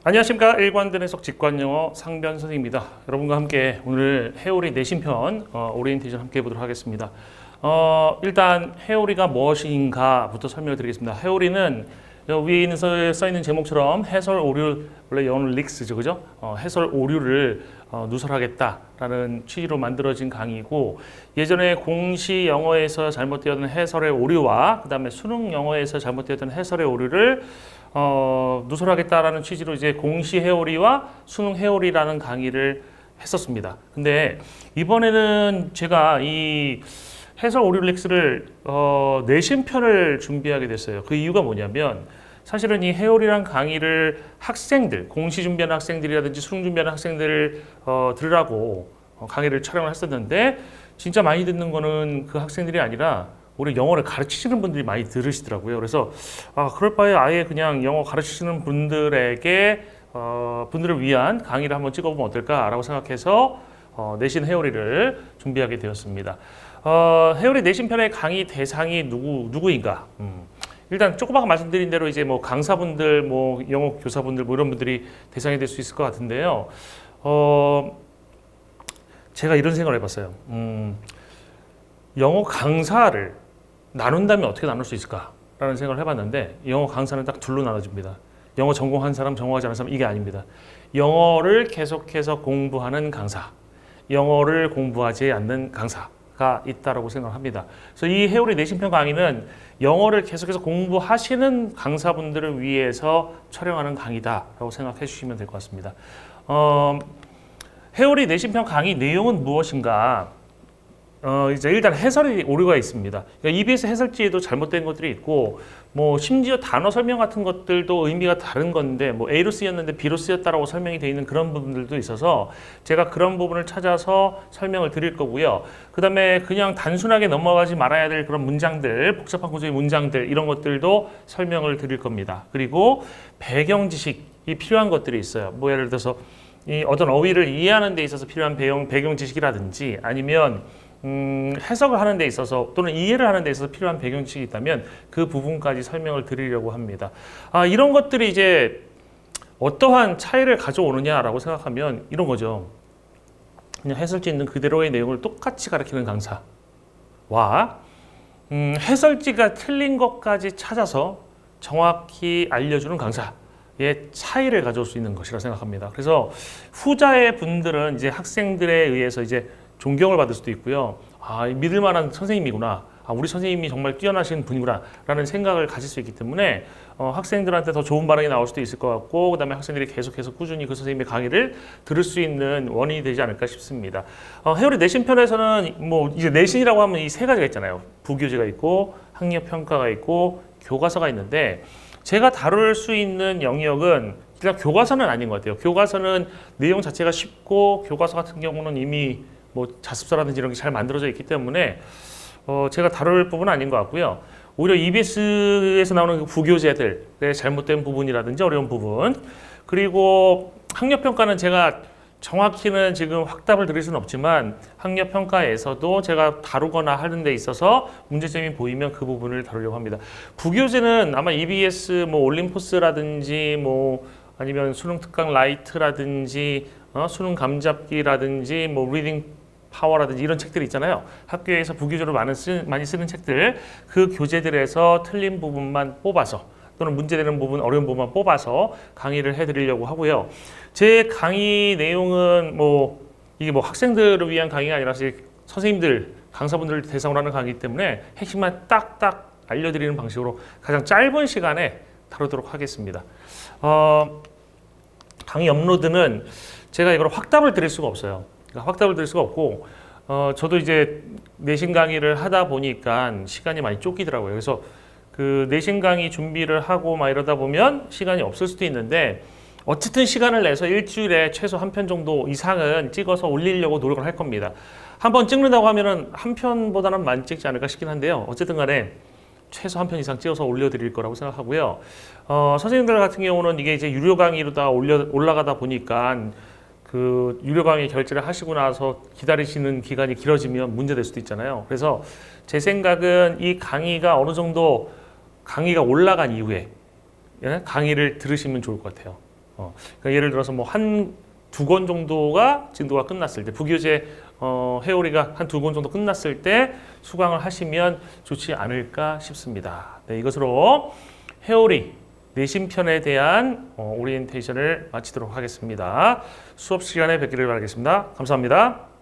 안녕하십니까. 일관된 해석 직관영어 상변 선생님입니다. 여러분과 함께 오늘 해오리 내신편 오리엔테이션 함께 해보도록 하겠습니다. 일단 해오리가 무엇인가부터 설명을 드리겠습니다. 해오리는 위에 있는 써 있는 제목처럼 해설 오류, 원래 영어는 릭스죠, 그죠? 해설 오류를 누설하겠다라는 취지로 만들어진 강의고, 예전에 공시 영어에서 잘못되었던 해설의 오류와 그 다음에 수능 영어에서 잘못되었던 해설의 오류를 누설하겠다라는 취지로 이제 공시 해오리와 수능 해오리라는 강의를 했었습니다. 근데 이번에는 제가 이 해설 오류 릭스를 내신편을 준비하게 됐어요. 그 이유가 뭐냐면, 사실은 이 해오리란 강의를 학생들, 공시 준비하는 학생들이라든지 수능 준비하는 학생들을 들으라고 강의를 촬영을 했었는데, 진짜 많이 듣는 거는 그 학생들이 아니라 우리 영어를 가르치시는 분들이 많이 들으시더라고요. 그래서 그럴 바에 아예 그냥 영어 가르치시는 분들에게 분들을 위한 강의를 한번 찍어보면 어떨까라고 생각해서 내신 해오리를 준비하게 되었습니다. 해오리 내신편의 강의 대상이 누구인가? 일단 조금 말씀드린 대로 이제 뭐 강사분들, 뭐 영어 교사분들, 뭐 이런 분들이 대상이 될 수 있을 것 같은데요. 제가 이런 생각을 해봤어요. 영어 강사를 나눈다면 어떻게 나눌 수 있을까라는 생각을 해봤는데, 영어 강사는 딱 둘로 나눠집니다. 영어 전공한 사람, 전공하지 않은 사람, 이게 아닙니다. 영어를 계속해서 공부하는 강사, 영어를 공부하지 않는 강사가 있다고 생각합니다. 그래서 이 해오리 내신편 강의는 영어를 계속해서 공부하시는 강사분들을 위해서 촬영하는 강의다라고 생각해 주시면 될 것 같습니다. 해오리 내신편 강의 내용은 무엇인가? 이제 일단 해설이 오류가 있습니다. 그러니까 EBS 해설지에도 잘못된 것들이 있고, 뭐 심지어 단어 설명 같은 것들도 의미가 다른 건데, 뭐 A로 쓰였는데 B로 쓰였다라고 설명이 되어 있는 그런 부분들도 있어서 제가 그런 부분을 찾아서 설명을 드릴 거고요. 그 다음에 그냥 단순하게 넘어가지 말아야 될 그런 문장들, 복잡한 구조의 문장들, 이런 것들도 설명을 드릴 겁니다. 그리고 배경 지식이 필요한 것들이 있어요. 뭐 예를 들어서 이 어떤 어휘를 이해하는 데 있어서 필요한 배경 지식이라든지, 아니면 해석을 하는 데 있어서 또는 이해를 하는 데 있어서 필요한 배경 지식이 있다면 그 부분까지 설명을 드리려고 합니다. 이런 것들이 이제 어떠한 차이를 가져오느냐라고 생각하면 이런 거죠. 그냥 해설지에 있는 그대로의 내용을 똑같이 가르치는 강사와 해설지가 틀린 것까지 찾아서 정확히 알려주는 강사의 차이를 가져올 수 있는 것이라 생각합니다. 그래서 후자의 분들은 이제 학생들에 의해서 이제 존경을 받을 수도 있고요. 믿을 만한 선생님이구나. 우리 선생님이 정말 뛰어나신 분이구나 라는 생각을 가질 수 있기 때문에 학생들한테 더 좋은 반응이 나올 수도 있을 것 같고, 그 다음에 학생들이 계속해서 꾸준히 그 선생님의 강의를 들을 수 있는 원인이 되지 않을까 싶습니다. 해오리 내신편에서는 뭐 이제 내신이라고 하면 이 세 가지가 있잖아요. 부교재가 있고, 학력평가가 있고, 교과서가 있는데, 제가 다룰 수 있는 영역은 일단 교과서는 아닌 것 같아요. 교과서는 내용 자체가 쉽고, 교과서 같은 경우는 이미 뭐 자습서라든지 이런 게 잘 만들어져 있기 때문에 제가 다룰 부분은 아닌 것 같고요. 오히려 EBS에서 나오는 그 부교재들의 잘못된 부분이라든지 어려운 부분, 그리고 학력평가는 제가 정확히는 지금 확답을 드릴 수는 없지만 학력평가에서도 제가 다루거나 하는 데 있어서 문제점이 보이면 그 부분을 다루려고 합니다. 부교재는 아마 EBS 뭐 올림포스라든지 뭐 아니면 수능 특강 라이트라든지 수능 감잡기라든지 뭐 리딩 파워라든지 이런 책들이 있잖아요. 학교에서 부교재로 많이 쓰는 책들, 그 교재들에서 틀린 부분만 뽑아서 또는 문제되는 부분, 어려운 부분만 뽑아서 강의를 해드리려고 하고요. 제 강의 내용은 이게 학생들을 위한 강의가 아니라 선생님들, 강사분들을 대상으로 하는 강의이기 때문에 핵심만 딱딱 알려드리는 방식으로 가장 짧은 시간에 다루도록 하겠습니다. 강의 업로드는 제가 이걸 확답을 드릴 수가 없어요. 그러니까 확답을 드릴 수가 없고, 저도 이제 내신 강의를 하다 보니까 시간이 많이 쫓기더라고요. 그래서 그 내신 강의 준비를 하고 막 이러다 보면 시간이 없을 수도 있는데, 어쨌든 시간을 내서 일주일에 최소 한 편 정도 이상은 찍어서 올리려고 노력을 할 겁니다. 한번 찍는다고 하면은 한 편보다는 많이 찍지 않을까 싶긴 한데요. 어쨌든 간에 최소 한 편 이상 찍어서 올려드릴 거라고 생각하고요. 선생님들 같은 경우는 이게 이제 유료 강의로 다 올라가다 보니까 그 유료 강의 결제를 하시고 나서 기다리시는 기간이 길어지면 문제될 수도 있잖아요. 그래서 제 생각은 이 강의가 어느 정도 강의가 올라간 이후에 강의를 들으시면 좋을 것 같아요. 그러니까 예를 들어서 뭐 한 두 권 정도가 진도가 끝났을 때 부교재 회오리가 한 두 권 정도 끝났을 때 수강을 하시면 좋지 않을까 싶습니다. 네, 이것으로 회오리 내신편에 대한 오리엔테이션을 마치도록 하겠습니다. 수업 시간에 뵙기를 바라겠습니다. 감사합니다.